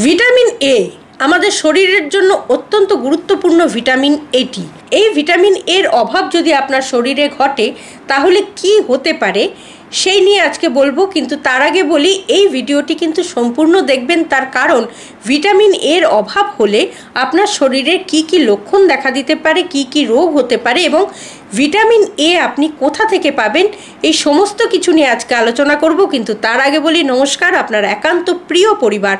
Vitamin A আমাদের শরীরের জন্য অত্যন্ত গুরুত্বপূর্ণ ভিটামিন এটি। এই ভিটামিন এর অভাব যদি আপনার শরীরে ঘটে তাহলে কি হতে পারে সেই নিয়ে আজকে বলবো, কিন্তু তার আগে বলি এই ভিডিওটি কিন্তু সম্পূর্ণ দেখবেন, তার কারণ ভিটামিন এর অভাব হলে আপনার শরীরে কি কি লক্ষণ দেখা দিতে পারে, কি কি রোগ হতে পারে এবং ভিটামিন এ আপনি কোথা থেকে পাবেন, এই সমস্ত কিছু নিয়ে আজকে আলোচনা করব। কিন্তু তার আগে বলি নমস্কার, আপনার একান্ত প্রিয় পরিবার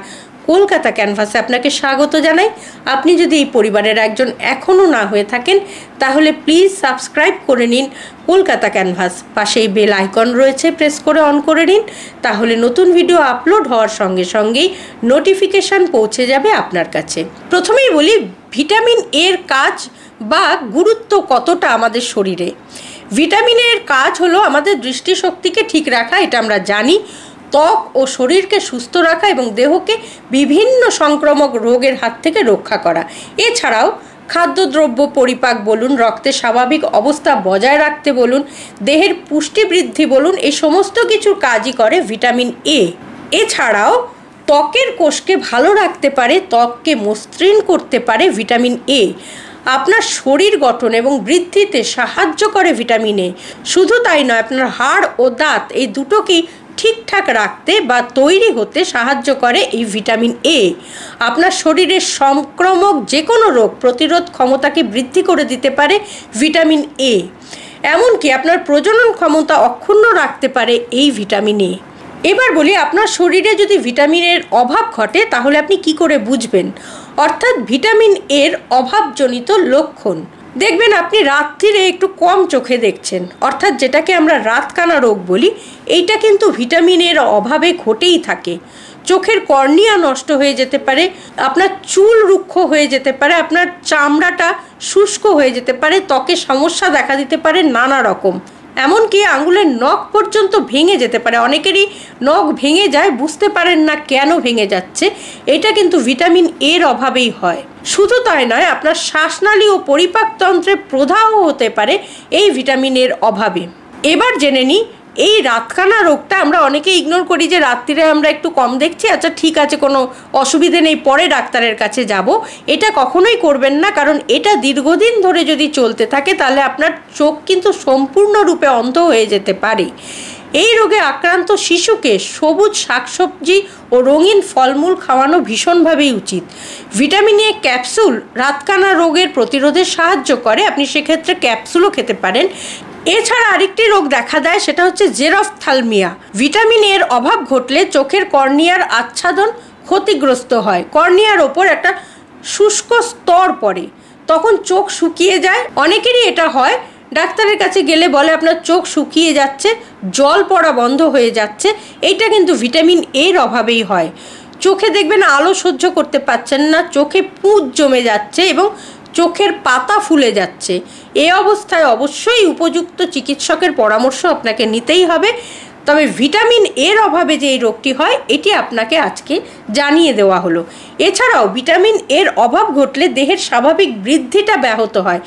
কলকাতা ক্যানভাসে আপনাকে স্বাগত জানাই। আপনি যদি এই পরিবারের একজন এখনও না হয়ে থাকেন তাহলে প্লিজ সাবস্ক্রাইব করে নিন কলকাতা ক্যানভাস, পাশেই বেল আইকন রয়েছে, প্রেস করে অন করে নিন, তাহলে নতুন ভিডিও আপলোড হওয়ার সঙ্গে সঙ্গেই নোটিফিকেশান পৌঁছে যাবে আপনার কাছে। প্রথমেই বলি ভিটামিন এর কাজ বা গুরুত্ব কতটা আমাদের শরীরে। ভিটামিনের কাজ হলো আমাদের দৃষ্টিশক্তিকে ঠিক রাখা, এটা আমরা জানি, ত্বক ও শরীরকে সুস্থ রাখা এবং দেহকে বিভিন্ন সংক্রামক রোগের হাত থেকে রক্ষা করা। এছাড়াও খাদ্যদ্রব্য পরিপাক বলুন, রক্তের স্বাভাবিক অবস্থা বজায় রাখতে বলুন, দেহের পুষ্টি বৃদ্ধি বলুন, এই সমস্ত কিছুর কাজই করে ভিটামিন এ। এছাড়াও ত্বকের কোষকে ভালো রাখতে পারে, ত্বককে মসৃণ করতে পারে ভিটামিন এ। আপনার শরীর গঠন এবং বৃদ্ধিতে সাহায্য করে ভিটামিন এ। শুধু তাই নয়, আপনার হাড় ও দাঁত এই দুটোকেই ঠিকঠাক রাখতে বা তৈরি হতে সাহায্য করে এই ভিটামিন এ। আপনার শরীরের সংক্রামক যে কোনো রোগ প্রতিরোধ ক্ষমতাকে বৃদ্ধি করে দিতে পারে ভিটামিন এ। এমনকি আপনার প্রজনন ক্ষমতা অক্ষুণ্ণ রাখতে পারে এই ভিটামিন এ। এবার বলি আপনার শরীরে যদি ভিটামিনের অভাব ঘটে তাহলে আপনি কি করে বুঝবেন, অর্থাৎ ভিটামিন এর অভাবজনিত লক্ষণ। দেখবেন আপনি রাত্রিরে একটু কম চোখে দেখছেন, অর্থাৎ যেটাকে আমরা রাতকানা রোগ বলি, এইটা কিন্তু ভিটামিনের অভাবে ঘটেই থাকে। চোখের কর্নিয়া নষ্ট হয়ে যেতে পারে, আপনার চুল রুক্ষ হয়ে যেতে পারে, আপনার চামড়াটা শুষ্ক হয়ে যেতে পারে, ত্বকে সমস্যা দেখা দিতে পারে নানা রকম, এমনকি আঙুলের নখ পর্যন্ত ভেঙে যেতে পারে। অনেকেরই নখ ভেঙে যায়, বুঝতে পারেন না কেন ভেঙে যাচ্ছে, এটা কিন্তু ভিটামিন এর অভাবেই হয়। শুধু তাই নয়, আপনার শ্বাসনালী ও পরিপাকতন্ত্রে প্রদাহ হতে পারে এই ভিটামিনের অভাবে। এবার জেনে নিই এই রাতকানা রোগটা আমরা অনেকে ইগনোর করি যে রাত্রিরে আমরা একটু কম দেখছি, আচ্ছা ঠিক আছে কোনো অসুবিধে নেই, পরে ডাক্তারের কাছে যাব। এটা কখনোই করবেন না, কারণ এটা দীর্ঘদিন ধরে যদি চলতে থাকে তাহলে আপনার চোখ কিন্তু সম্পূর্ণরূপে অন্ধ হয়ে যেতে পারে। এই রোগে আক্রান্ত শিশুকে সবুজ শাকসবজি ও রঙিন ফলমূল খাওয়ানো ভীষণভাবেই উচিত। ভিটামিন এ ক্যাপসুল রাতকানা রোগের প্রতিরোধে সাহায্য করে, আপনি সেক্ষেত্রে ক্যাপসুলও খেতে পারেন। এছাড়া আরেকটি রোগ দেখা দেয়, সেটা হচ্ছে জেরফথ্যালমিয়া। ভিটামিন এর অভাব ঘটলে চোখের কর্নিয়ার আচ্ছাদন ক্ষতিগ্রস্ত হয়, কর্নিয়ার ওপর একটা শুষ্ক স্তর পড়ে, তখন চোখ শুকিয়ে যায়। অনেকেরই এটা হয়, ডাক্তারের কাছে গেলে বলে আপনার চোখ শুকিয়ে যাচ্ছে, জল পড়া বন্ধ হয়ে যাচ্ছে, এইটা কিন্তু ভিটামিন এর অভাবেই হয়। চোখে দেখবেন আলো সহ্য করতে পারছেন না, চোখে পুঁজ জমে যাচ্ছে এবং চোখের পাতা ফুলে যাচ্ছে। এই অবস্থায় অবশ্যই উপযুক্ত চিকিৎসকের পরামর্শ আপনাকে নিতেই হবে। তবে ভিটামিন এর অভাবে যে এই রোগটি হয় এটি আপনাকে আজকে জানিয়ে দেওয়া হলো। এছাড়াও ভিটামিন এর অভাব ঘটলে দেহের স্বাভাবিক বৃদ্ধিটা ব্যাহত হয়।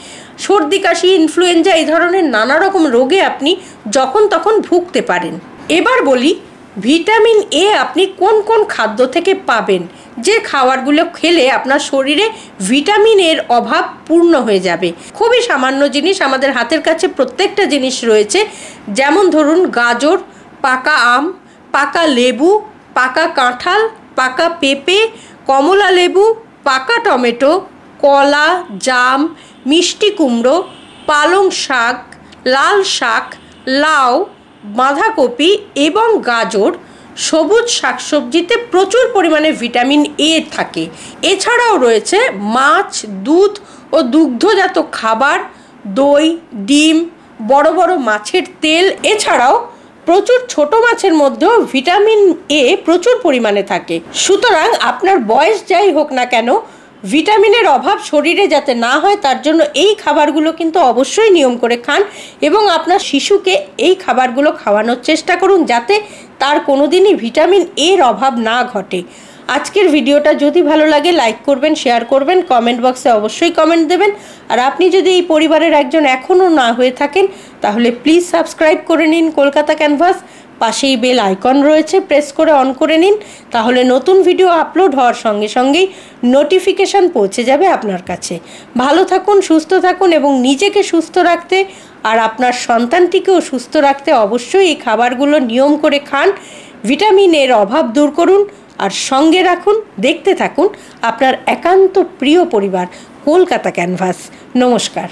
সর্দি কাশি, ইনফ্লুয়েঞ্জা এই ধরনের নানা রকম রোগে আপনি যখন তখন ভুগতে পারেন। এবার বলি ভিটামিন এ আপনি কোন কোন খাদ্য থেকে পাবেন, যে খাবারগুলো খেলে আপনার শরীরে ভিটামিন এর অভাব পূর্ণ হয়ে যাবে। খুবই সামান্য জিনিস, আমাদের হাতের কাছে প্রত্যেকটা জিনিস রয়েছে, যেমন ধরুন গাজর, পাকা আম, পাকা লেবু, পাকা কাঁঠাল, পাকা পেঁপে, কমলা লেবু, পাকা টমেটো, কলা, জাম, মিষ্টি কুমড়ো, পালং শাক, লাল শাক, লাউ, বাঁধাকপি এবং গাজর। সবুজ শাকসবজিতে প্রচুর পরিমাণে ভিটামিন এ থাকে। এছাড়াও রয়েছে মাছ, দুধ ও দুগ্ধজাত খাবার, দই, ডিম, বড় বড় মাছের তেল। এছাড়াও প্রচুর ছোট মাছের মধ্যেও ভিটামিন এ প্রচুর পরিমাণে থাকে। সুতরাং আপনার বয়স যাই হোক না কেন, ভিটামিনের অভাব শরীরে যাতে না হয় তার জন্য এই খাবারগুলো কিন্তু অবশ্যই নিয়ম করে খান এবং আপনার শিশুকে এই খাবারগুলো খাওয়ানোর চেষ্টা করুন যাতে তার কোনোদিনই ভিটামিন এর অভাব না ঘটে। আজকের ভিডিওটা যদি ভালো লাগে লাইক করবেন, শেয়ার করবেন, কমেন্ট বক্সে অবশ্যই কমেন্ট দেবেন। আর আপনি যদি এই পরিবারের একজন এখনও না হয়ে থাকেন তাহলে প্লিজ সাবস্ক্রাইব করে নিন কলকাতা ক্যানভাস, পাশেই বেল আইকন রয়েছে, প্রেস করে অন করে নিন, তাহলে নতুন ভিডিও আপলোড হওয়ার সঙ্গে সঙ্গেই নোটিফিকেশান পৌঁছে যাবে আপনার কাছে। ভালো থাকুন, সুস্থ থাকুন এবং নিজেকে সুস্থ রাখতে আর আপনার সন্তানটিকেও সুস্থ রাখতে অবশ্যই এই খাবারগুলো নিয়ম করে খান। ভিটামিন এর অভাব দূর করুন আর সঙ্গে রাখুন, দেখতে থাকুন আপনার একান্ত প্রিয় পরিবার কলকাতা ক্যানভাস। নমস্কার।